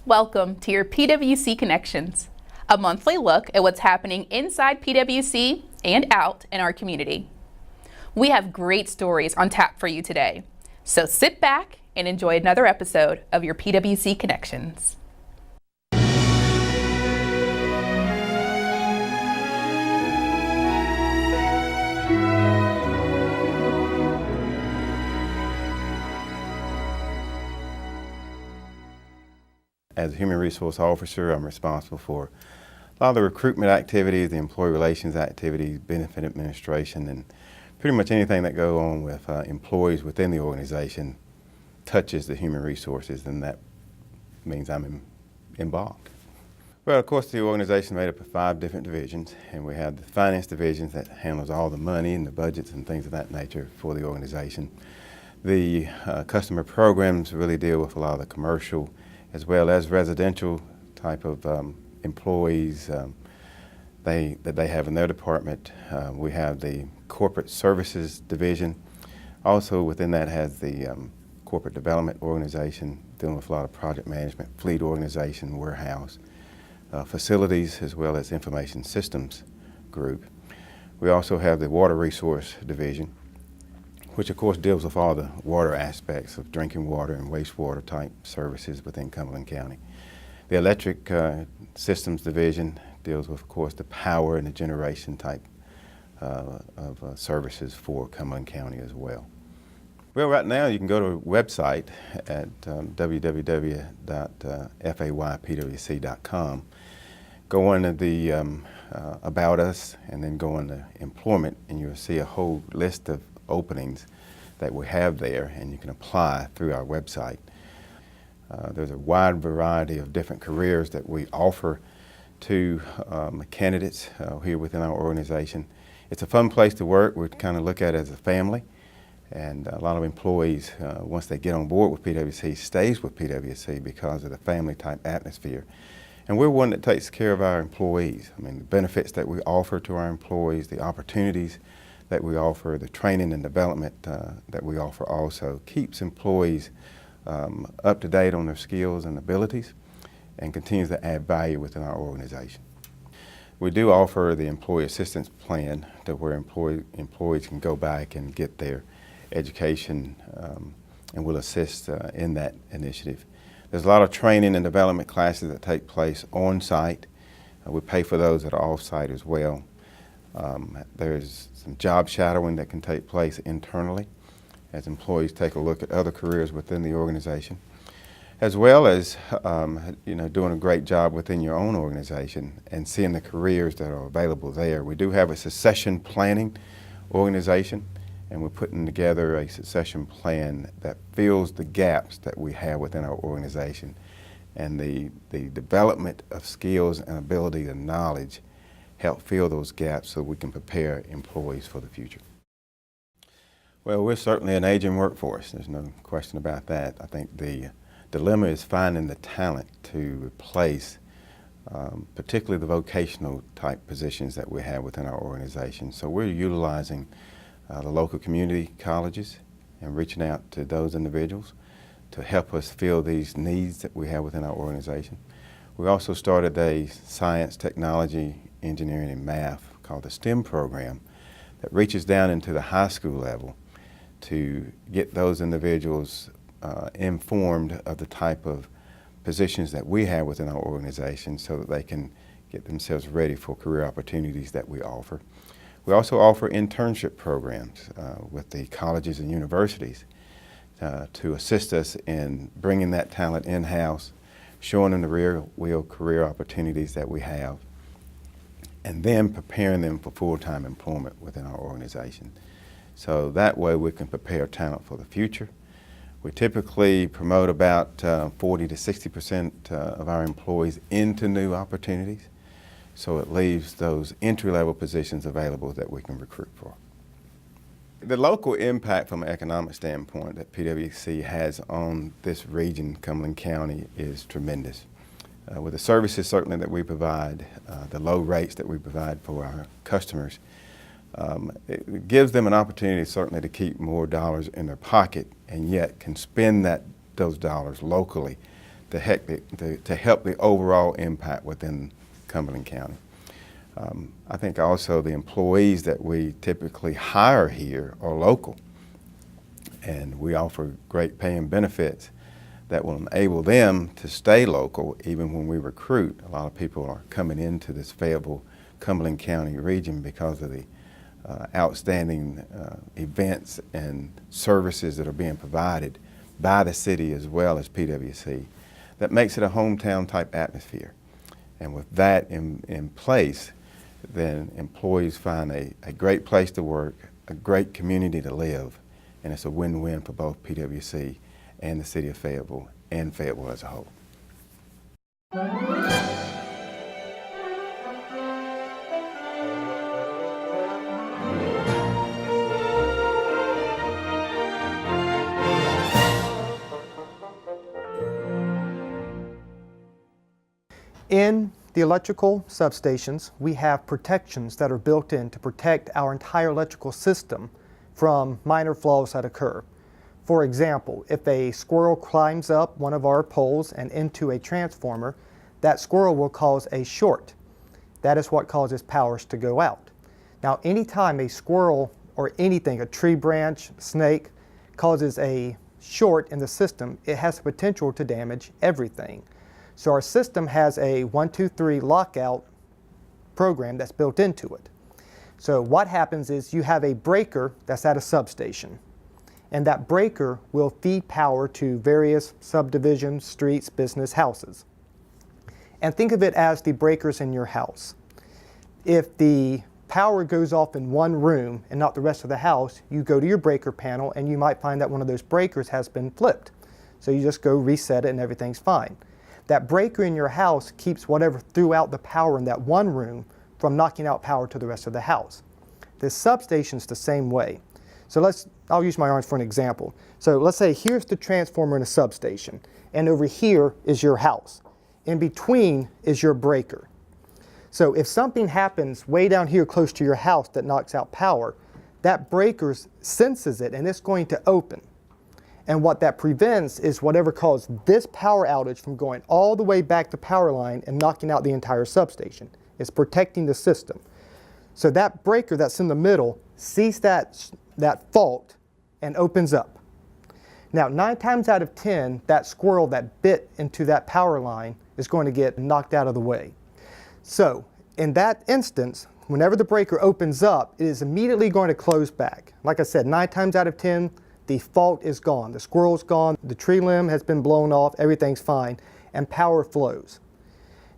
Welcome to your PWC Connections, a monthly look at what's happening inside PWC and out in our community. We have great stories on tap for you today, so sit back and enjoy another episode of your PWC Connections. As a human resource officer, I'm responsible for a lot of the recruitment activities, the employee relations activities, benefit administration, and pretty much anything that goes on with employees within the organization touches the human resources, and that means I'm involved. Well, of course, the organization is made up of 5 different divisions, and we have the finance division that handles all the money and the budgets and things of that nature for the organization. The customer programs really deal with a lot of the commercial as well as residential type of employees that they have in their department. We have the corporate services division. Also within that has the corporate development organization, dealing with a lot of project management, fleet organization, warehouse, facilities, as well as information systems group. We also have the water resource division, which of course deals with all the water aspects of drinking water and wastewater type services within Cumberland County. The electric systems division deals with, of course, the power and the generation type of services for Cumberland County as well. Well, right now you can go to our website at www.faypwc.com, go into the About Us, and then go into Employment, and you'll see a whole list of openings that we have there, and you can apply through our website. There's a wide variety of different careers that we offer to candidates here within our organization. It's a fun place to work. We kind of look at it as a family, and a lot of employees, once they get on board with PWC, stays with PWC because of the family type atmosphere. And we're one that takes care of our employees. I mean, the benefits that we offer to our employees, the opportunities that we offer, the training and development that we offer also keeps employees up to date on their skills and abilities and continues to add value within our organization. We do offer the employee assistance plan to where employees can go back and get their education, and we'll assist in that initiative. There's a lot of training and development classes that take place on site. We pay for those that are off site as well. There's some job shadowing that can take place internally as employees take a look at other careers within the organization, as well as doing a great job within your own organization and seeing the careers that are available there. We do have a succession planning organization, and we're putting together a succession plan that fills the gaps that we have within our organization, and the development of skills and ability and knowledge help fill those gaps so we can prepare employees for the future. Well, we're certainly an aging workforce. There's no question about that. I think the dilemma is finding the talent to replace particularly the vocational type positions that we have within our organization. So we're utilizing the local community colleges and reaching out to those individuals to help us fill these needs that we have within our organization. We also started a science, technology, engineering, and math called the STEM program that reaches down into the high school level to get those individuals informed of the type of positions that we have within our organization so that they can get themselves ready for career opportunities that we offer. We also offer internship programs with the colleges and universities to assist us in bringing that talent in-house, showing them the real career opportunities that we have, and then preparing them for full-time employment within our organization. So that way we can prepare talent for the future. We typically promote about 40 to 60% of our employees into new opportunities, so it leaves those entry-level positions available that we can recruit for. The local impact from an economic standpoint that PWC has on this region, Cumberland County, is tremendous. With the services certainly that we provide, the low rates that we provide for our customers, it gives them an opportunity certainly to keep more dollars in their pocket and yet can spend those dollars locally to help the overall impact within Cumberland County. I think also the employees that we typically hire here are local, and we offer great pay and benefits that will enable them to stay local even when we recruit. A lot of people are coming into this Fayetteville, Cumberland County region because of the outstanding events and services that are being provided by the city as well as PWC. That makes it a hometown type atmosphere. And with that in place, then employees find a great place to work, a great community to live, and it's a win-win for both PWC and the city of Fayetteville and Fayetteville as a whole. In the electrical substations, we have protections that are built in to protect our entire electrical system from minor flaws that occur. For example, if a squirrel climbs up one of our poles and into a transformer, that squirrel will cause a short. That is what causes powers to go out. Now, anytime a squirrel or anything, a tree branch, snake, causes a short in the system, it has the potential to damage everything. So our system has a 1, 2, 3 lockout program that's built into it. So what happens is you have a breaker that's at a substation, and that breaker will feed power to various subdivisions, streets, business, houses. And think of it as the breakers in your house. If the power goes off in one room and not the rest of the house, you go to your breaker panel and you might find that one of those breakers has been flipped. So you just go reset it and everything's fine. That breaker in your house keeps whatever threw out the power in that one room from knocking out power to the rest of the house. This substation's the same way. So I'll use my arms for an example. So let's say here's the transformer in a substation, and over here is your house. In between is your breaker. So if something happens way down here close to your house that knocks out power, that breaker senses it and it's going to open. And what that prevents is whatever caused this power outage from going all the way back the power line and knocking out the entire substation. It's protecting the system. So that breaker that's in the middle sees that fault and opens up. Now, 9 times out of 10, that squirrel that bit into that power line is going to get knocked out of the way. So in that instance, whenever the breaker opens up, it is immediately going to close back. Like I said, 9 times out of 10, the fault is gone. The squirrel's gone, the tree limb has been blown off, everything's fine, and power flows.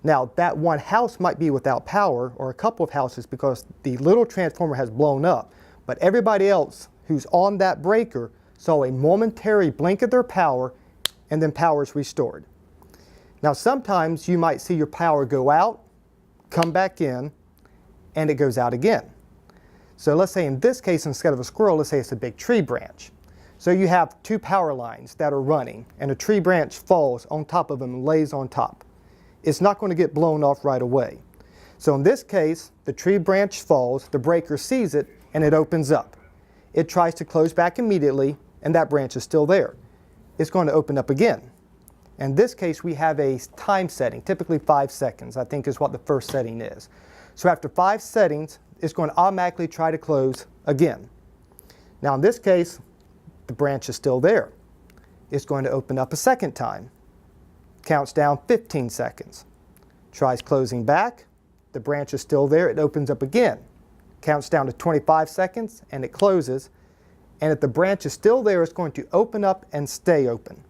Now, that one house might be without power, or a couple of houses, because the little transformer has blown up, but everybody else who's on that breaker saw a momentary blink of their power, and then power is restored. Now, sometimes you might see your power go out, come back in, and it goes out again. So let's say in this case, instead of a squirrel, let's say it's a big tree branch. So you have 2 power lines that are running, and a tree branch falls on top of them and lays on top. It's not going to get blown off right away. So in this case, the tree branch falls, the breaker sees it, and it opens up. It tries to close back immediately, and that branch is still there. It's going to open up again. In this case, we have a time setting, typically 5 seconds, I think is what the first setting is. So after 5 settings, it's going to automatically try to close again. Now in this case, the branch is still there. It's going to open up a second time. Counts down 15 seconds. Tries closing back. The branch is still there. It opens up again. Counts down to 25 seconds and it closes. And if the branch is still there, it's going to open up and stay open.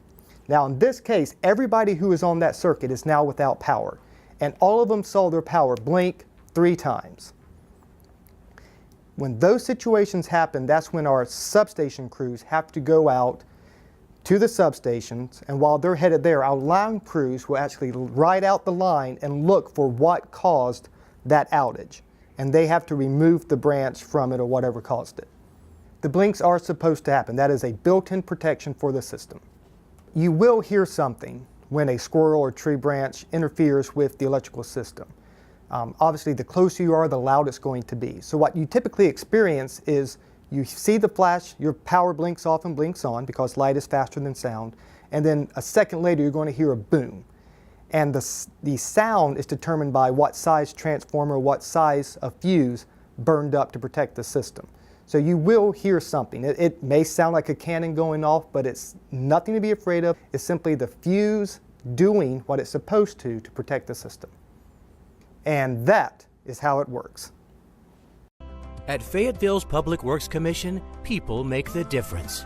Now in this case, everybody who is on that circuit is now without power. And all of them saw their power blink 3 times. When those situations happen, that's when our substation crews have to go out to the substations, and while they're headed there, our line crews will actually ride out the line and look for what caused that outage. And they have to remove the branch from it or whatever caused it. The blinks are supposed to happen. That is a built-in protection for the system. You will hear something when a squirrel or tree branch interferes with the electrical system. Obviously, the closer you are, the louder it's going to be. So what you typically experience is you see the flash, your power blinks off and blinks on because light is faster than sound, and then a second later you're going to hear a boom. And the sound is determined by what size transformer, what size of fuse burned up to protect the system. So you will hear something. It may sound like a cannon going off, but it's nothing to be afraid of. It's simply the fuse doing what it's supposed to protect the system. And that is how it works. At Fayetteville's Public Works Commission, people make the difference.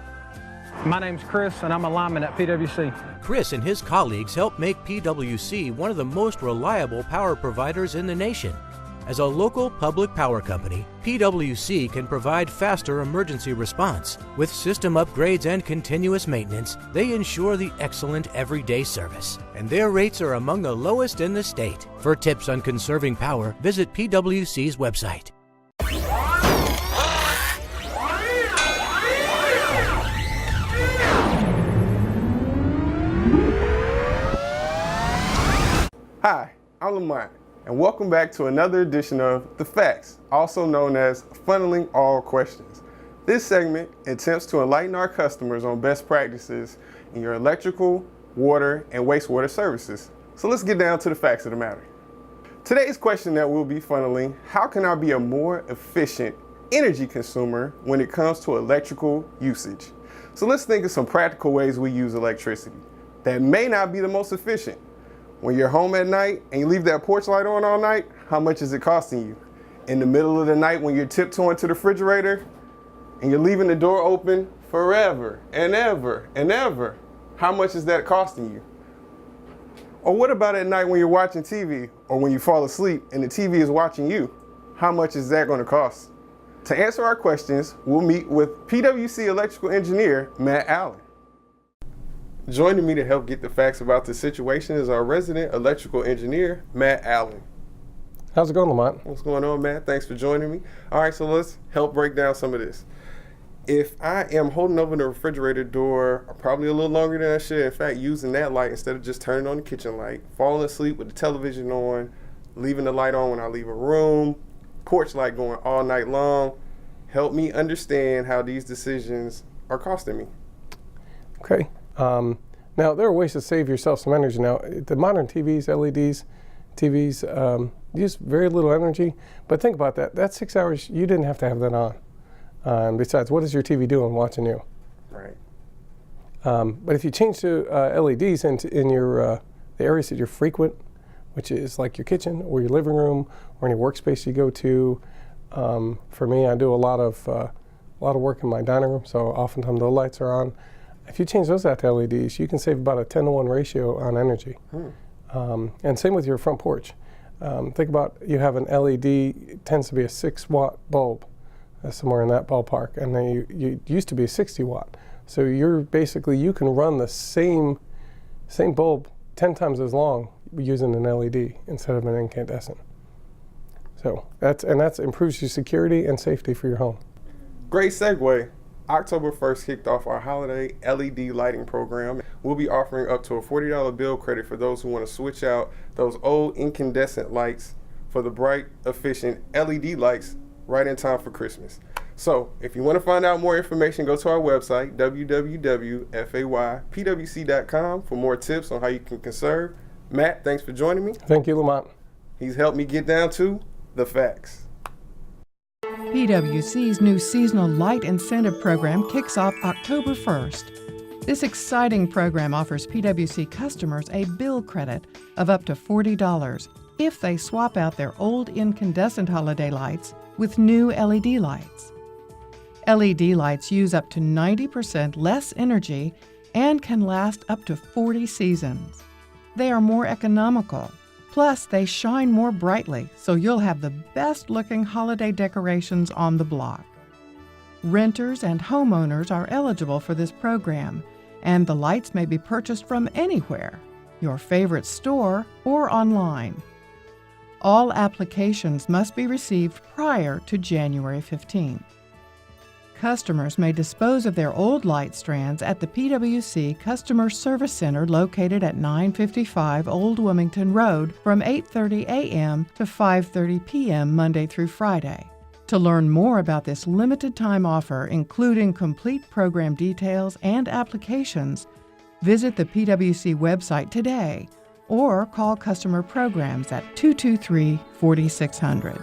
My name's Chris, and I'm a lineman at PWC. Chris and his colleagues help make PWC one of the most reliable power providers in the nation. As a local public power company, PWC can provide faster emergency response. With system upgrades and continuous maintenance, they ensure the excellent everyday service. And their rates are among the lowest in the state. For tips on conserving power, visit PWC's website. Hi, I'm Lamont, and welcome back to another edition of The Facts, also known as Funneling All Questions. This segment attempts to enlighten our customers on best practices in your electrical, water, and wastewater services. So let's get down to the facts of the matter. Today's question that we'll be funneling: how can I be a more efficient energy consumer when it comes to electrical usage? So let's think of some practical ways we use electricity that may not be the most efficient. When you're home at night and you leave that porch light on all night, how much is it costing you? In the middle of the night when you're tiptoeing to the refrigerator and you're leaving the door open forever and ever and ever, how much is that costing you? Or what about at night when you're watching TV or when you fall asleep and the TV is watching you? How much is that going to cost? To answer our questions, we'll meet with PWC electrical engineer Matt Allen. Joining me to help get the facts about this situation is our resident electrical engineer, Matt Allen. How's it going, Lamont? What's going on, Matt? Thanks for joining me. All right, so let's help break down some of this. If I am holding open the refrigerator door probably a little longer than I should, in fact, using that light instead of just turning on the kitchen light, falling asleep with the television on, leaving the light on when I leave a room, porch light going all night long, help me understand how these decisions are costing me. Okay. Now, there are ways to save yourself some energy. Now, the modern TVs, LEDs, TVs use very little energy, but think about that. That's 6 hours, you didn't have to have that on. And besides, what is your TV doing watching you? Right. But if you change to LEDs in your the areas that you're frequent, which is like your kitchen or your living room or any workspace you go to, for me, I do a lot of work in my dining room, so oftentimes the lights are on. If you change those out to LEDs, you can save about a 10-to-1 ratio on energy. And same with your front porch. Think about, you have an LED, it tends to be a 6-watt bulb, somewhere in that ballpark, and then you used to be a 60-watt. So you can run the same bulb 10 times as long using an LED instead of an incandescent. So that improves your security and safety for your home. Great segue. October 1st kicked off our holiday LED lighting program. We'll be offering up to a $40 bill credit for those who want to switch out those old incandescent lights for the bright, efficient LED lights right in time for Christmas. So if you want to find out more information, go to our website, www.faypwc.com, for more tips on how you can conserve. Matt, thanks for joining me. Thank you, Lamont. He's helped me get down to the facts. PWC's new seasonal light incentive program kicks off October 1st. This exciting program offers PWC customers a bill credit of up to $40 if they swap out their old incandescent holiday lights with new LED lights. LED lights use up to 90% less energy and can last up to 40 seasons. They are more economical. Plus, they shine more brightly, so you'll have the best-looking holiday decorations on the block. Renters and homeowners are eligible for this program, and the lights may be purchased from anywhere, your favorite store or online. All applications must be received prior to January 15th. Customers may dispose of their old light strands at the PWC Customer Service Center located at 955 Old Wilmington Road from 8:30 a.m. to 5:30 p.m. Monday through Friday. To learn more about this limited time offer, including complete program details and applications, Visit the PWC website today or call customer programs at 223-4600.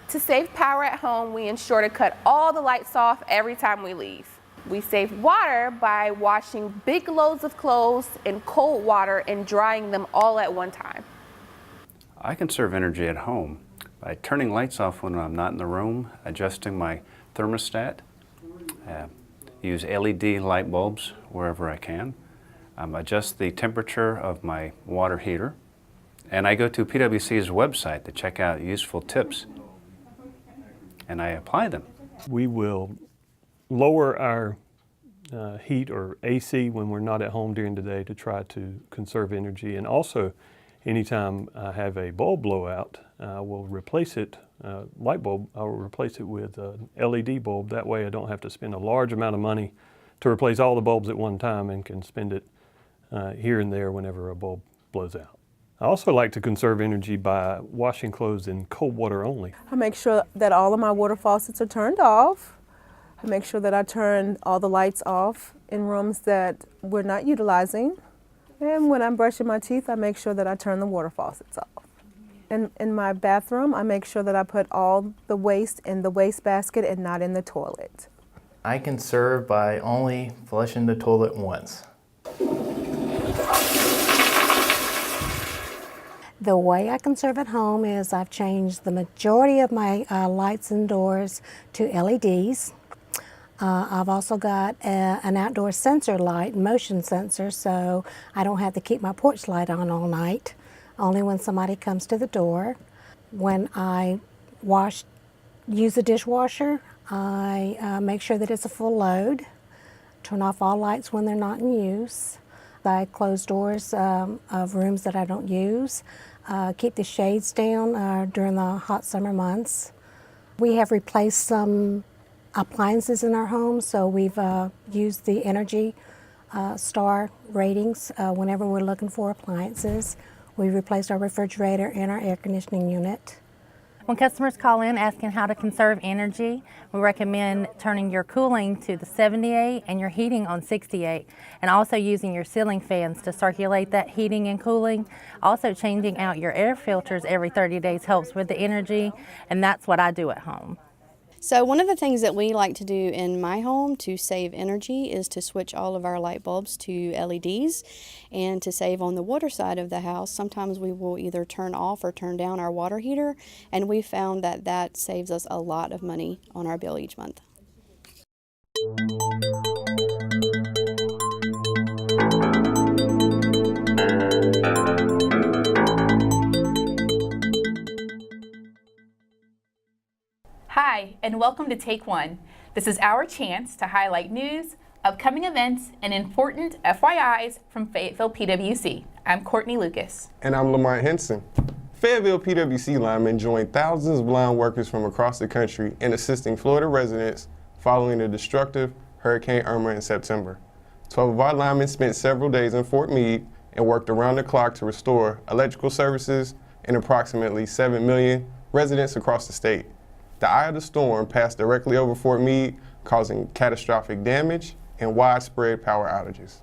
To save power at home, we ensure to cut all the lights off every time we leave. We save water by washing big loads of clothes in cold water and drying them all at one time. I conserve energy at home by turning lights off when I'm not in the room, adjusting my thermostat, use LED light bulbs wherever I can, adjust the temperature of my water heater, and I go to PWC's website to check out useful tips, and I apply them. We will lower our heat or AC when we're not at home during the day to try to conserve energy. And also, anytime I have a bulb blowout, we'll replace it, light bulb, I'll replace it with an LED bulb. That way I don't have to spend a large amount of money to replace all the bulbs at one time and can spend it here and there whenever a bulb blows out. I also like to conserve energy by washing clothes in cold water only. I make sure that all of my water faucets are turned off. I make sure that I turn all the lights off in rooms that we're not utilizing. And when I'm brushing my teeth, I make sure that I turn the water faucets off. And in my bathroom, I make sure that I put all the waste in the waste basket and not in the toilet. I conserve by only flushing the toilet once. The way I conserve at home is I've changed the majority of my lights indoors to LEDs. I've also got an outdoor sensor light, motion sensor, so I don't have to keep my porch light on all night, only when somebody comes to the door. When I use a dishwasher, I make sure that it's a full load, turn off all lights when they're not in use. I close doors of rooms that I don't use, keep the shades down during the hot summer months. We have replaced some appliances in our home, so we've used the Energy Star ratings whenever we're looking for appliances. We replaced our refrigerator and our air conditioning unit. When customers call in asking how to conserve energy, we recommend turning your cooling to the 78 and your heating on 68, and also using your ceiling fans to circulate that heating and cooling. Also changing out your air filters every 30 days helps with the energy, and that's what I do at home. So one of the things that we like to do in my home to save energy is to switch all of our light bulbs to LEDs, and to save on the water side of the house, sometimes we will either turn off or turn down our water heater, and we found that that saves us a lot of money on our bill each month. Hi, and welcome to Take One. This is our chance to highlight news, upcoming events, and important FYIs from Fayetteville PWC. I'm Courtney Lucas. And I'm Lamont Henson. Fayetteville PWC linemen joined thousands of line workers from across the country in assisting Florida residents following the destructive Hurricane Irma in September. 12 of our linemen spent several days in Fort Meade and worked around the clock to restore electrical services in approximately 7 million residents across the state. The eye of the storm passed directly over Fort Meade, causing catastrophic damage and widespread power outages.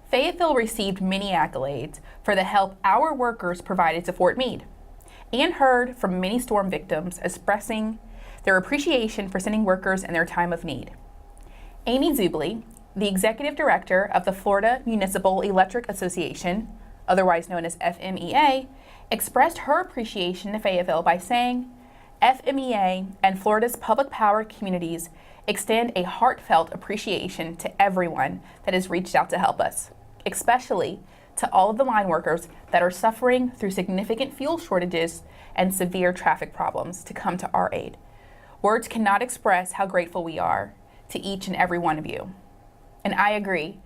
Fayetteville received many accolades for the help our workers provided to Fort Meade, and heard from many storm victims expressing their appreciation for sending workers in their time of need. Amy Zubley, the executive director of the Florida Municipal Electric Association, otherwise known as FMEA, expressed her appreciation to Fayetteville by saying, FMEA and Florida's public power communities extend a heartfelt appreciation to everyone that has reached out to help us, especially to all of the line workers that are suffering through significant fuel shortages and severe traffic problems to come to our aid. Words cannot express how grateful we are to each and every one of you. And I agree.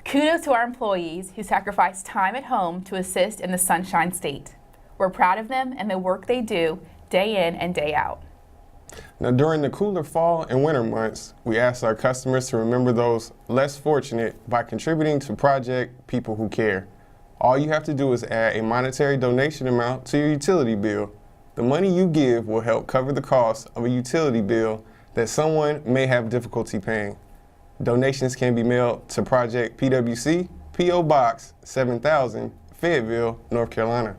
Kudos to our employees who sacrifice time at home to assist in the Sunshine State. We're proud of them and the work they do day in and day out. Now, during the cooler fall and winter months, we asked our customers to remember those less fortunate by contributing to Project People Who Care. All you have to do is add a monetary donation amount to your utility bill. The money you give will help cover the cost of a utility bill that someone may have difficulty paying. Donations can be mailed to Project PWC, P.O. Box 7000, Fayetteville, North Carolina.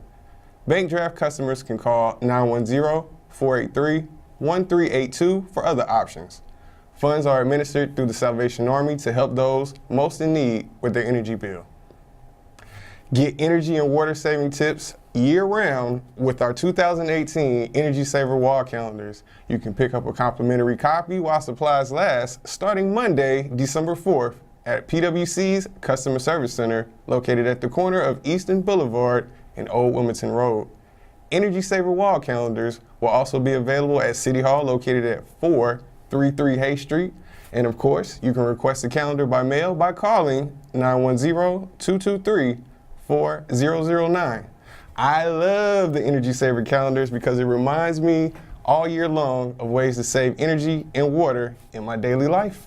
Bank draft customers can call 910-483-1382 for other options. Funds are administered through the Salvation Army to help those most in need with their energy bill. Get energy and water saving tips year-round with our 2018 Energy Saver Wall Calendars. You can pick up a complimentary copy while supplies last, starting Monday, December 4th at PWC's Customer Service Center, located at the corner of Easton Boulevard and Old Wilmington Road. Energy Saver Wall Calendars will also be available at City Hall, located at 433 Hay Street. And of course, you can request a calendar by mail by calling 910-223-4009. I love the Energy Saver calendars because it reminds me all year long of ways to save energy and water in my daily life.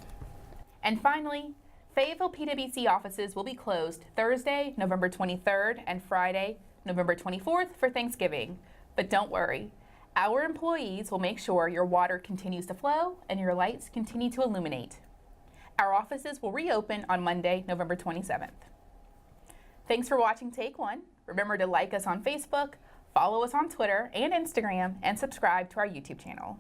And finally, Fayetteville PWC offices will be closed Thursday, November 23rd and Friday, November 24th for Thanksgiving. But don't worry, our employees will make sure your water continues to flow and your lights continue to illuminate. Our offices will reopen on Monday, November 27th. Thanks for watching Take One. Remember to like us on Facebook, follow us on Twitter and Instagram, and subscribe to our YouTube channel.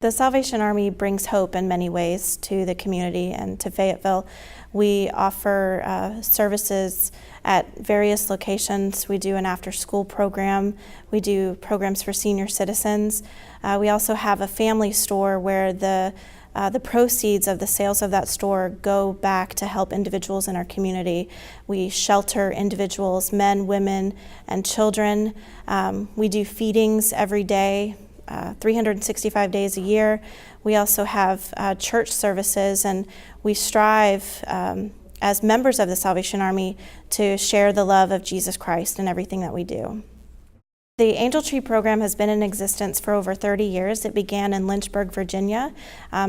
The Salvation Army brings hope in many ways to the community and to Fayetteville. We offer services at various locations. We do an after-school program. We do programs for senior citizens. We also have a family store where the proceeds of the sales of that store go back to help individuals in our community. We shelter individuals, men, women, and children. We do feedings every day. 365 days a year. We also have church services, and we strive as members of the Salvation Army to share the love of Jesus Christ in everything that we do. The Angel Tree program has been in existence for over 30 years. It began in Lynchburg, Virginia.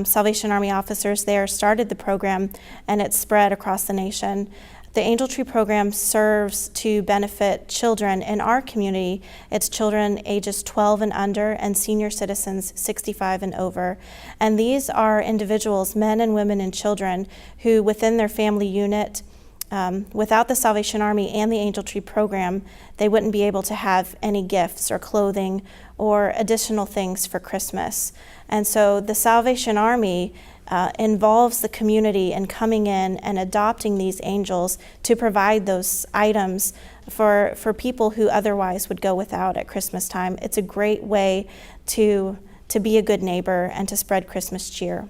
Salvation Army officers there started the program, and it spread across the nation. The Angel Tree program serves to benefit children in our community. It's children ages 12 and under and senior citizens 65 and over. And these are individuals, men and women and children, who within their family unit, without the Salvation Army and the Angel Tree program, they wouldn't be able to have any gifts or clothing or additional things for Christmas. And so the Salvation Army involves the community in coming in and adopting these angels to provide those items for people who otherwise would go without at Christmas time. It's a great way to be a good neighbor and to spread Christmas cheer.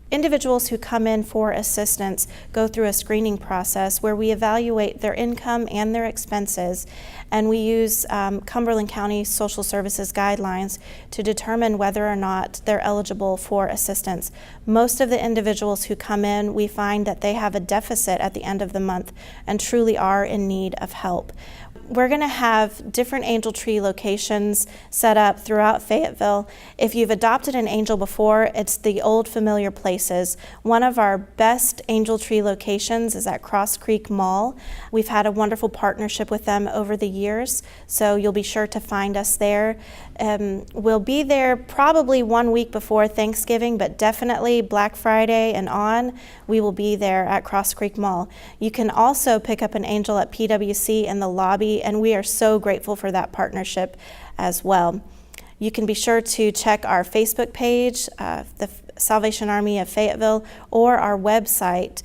Individuals who come in for assistance go through a screening process where we evaluate their income and their expenses, and we use Cumberland County Social Services guidelines to determine whether or not they're eligible for assistance. Most of the individuals who come in, we find that they have a deficit at the end of the month and truly are in need of help. We're going to have different Angel Tree locations set up throughout Fayetteville. If you've adopted an angel before, it's the old familiar places. One of our best Angel Tree locations is at Cross Creek Mall. We've had a wonderful partnership with them over the years, so you'll be sure to find us there. We'll be there probably 1 week before Thanksgiving, but definitely Black Friday and on, we will be there at Cross Creek Mall. You can also pick up an angel at PWC in the lobby, and we are so grateful for that partnership as well. You can be sure to check our Facebook page, the Salvation Army of Fayetteville, or our website.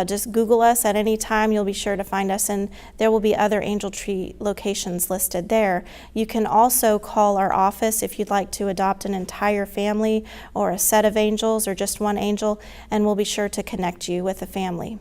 Just Google us at any time. You'll be sure to find us, and there will be other Angel Tree locations listed there. You can also call our office if you'd like to adopt an entire family or a set of angels or just one angel, and we'll be sure to connect you with a family.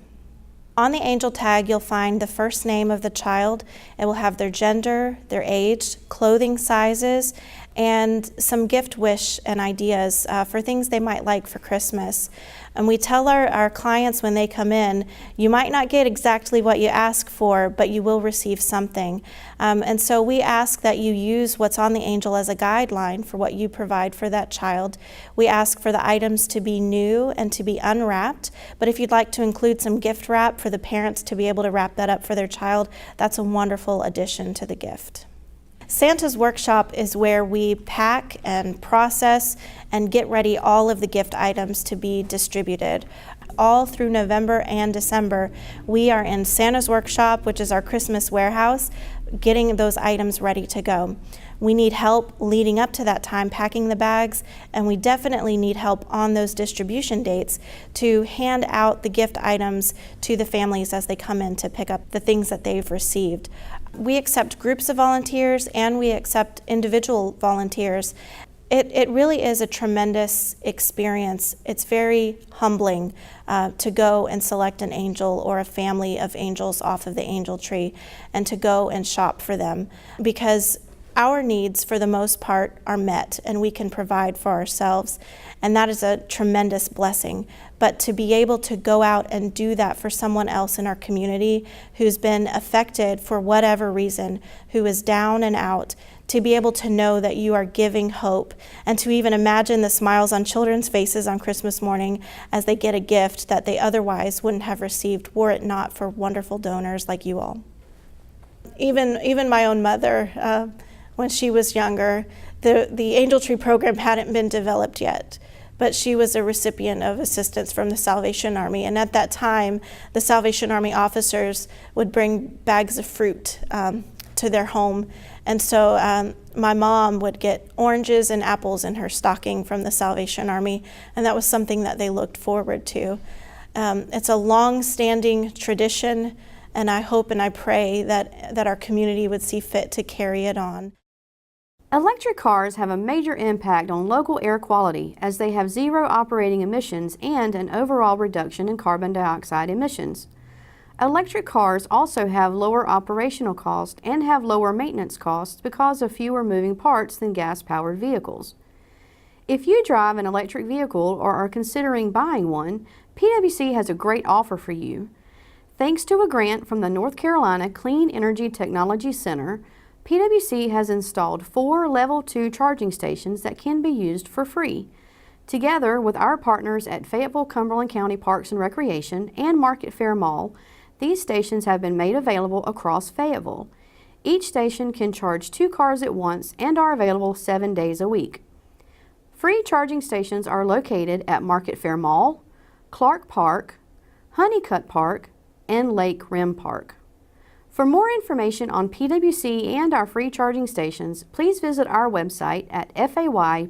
On the angel tag, you'll find the first name of the child. It will have their gender, their age, clothing sizes, and some gift wish and ideas for things they might like for Christmas. And we tell our clients when they come in, you might not get exactly what you ask for, but you will receive something. And so we ask that you use what's on the angel as a guideline for what you provide for that child. We ask for the items to be new and to be unwrapped, but if you'd like to include some gift wrap for the parents to be able to wrap that up for their child, that's a wonderful addition to the gift. Santa's Workshop is where we pack and process and get ready all of the gift items to be distributed. All through November and December, we are in Santa's Workshop, which is our Christmas warehouse, getting those items ready to go. We need help leading up to that time packing the bags, and we definitely need help on those distribution dates to hand out the gift items to the families as they come in to pick up the things that they've received. We accept groups of volunteers and we accept individual volunteers. It really is a tremendous experience. It's very humbling to go and select an angel or a family of angels off of the angel tree and to go and shop for them, because our needs for the most part are met and we can provide for ourselves, and that is a tremendous blessing. But to be able to go out and do that for someone else in our community who's been affected for whatever reason, who is down and out, to be able to know that you are giving hope, and to even imagine the smiles on children's faces on Christmas morning as they get a gift that they otherwise wouldn't have received were it not for wonderful donors like you all. Even my own mother, when she was younger, the Angel Tree program hadn't been developed yet, but she was a recipient of assistance from the Salvation Army. And at that time, the Salvation Army officers would bring bags of fruit to their home. And so my mom would get oranges and apples in her stocking from the Salvation Army, and that was something that they looked forward to. It's a long-standing tradition, and I hope and I pray that our community would see fit to carry it on. Electric cars have a major impact on local air quality as they have zero operating emissions and an overall reduction in carbon dioxide emissions. Electric cars also have lower operational costs and have lower maintenance costs because of fewer moving parts than gas-powered vehicles. If you drive an electric vehicle or are considering buying one, PWC has a great offer for you. Thanks to a grant from the North Carolina Clean Energy Technology Center, PWC has installed 4 Level 2 charging stations that can be used for free. Together with our partners at Fayetteville Cumberland County Parks and Recreation and Market Fair Mall, these stations have been made available across Fayetteville. Each station can charge 2 cars at once and are available 7 days a week. Free charging stations are located at Market Fair Mall, Clark Park, Honeycutt Park, and Lake Rim Park. For more information on PWC and our free charging stations, please visit our website at faypwc.com.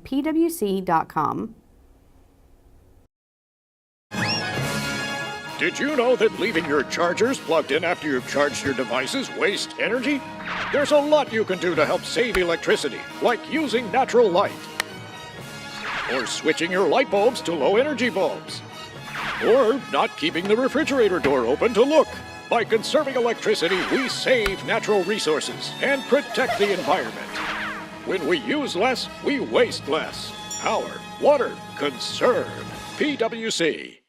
Did you know that leaving your chargers plugged in after you've charged your devices wastes energy? There's a lot you can do to help save electricity, like using natural light, or switching your light bulbs to low-energy bulbs, or not keeping the refrigerator door open to look. By conserving electricity, we save natural resources and protect the environment. When we use less, we waste less. Power, water, conserve. PWC.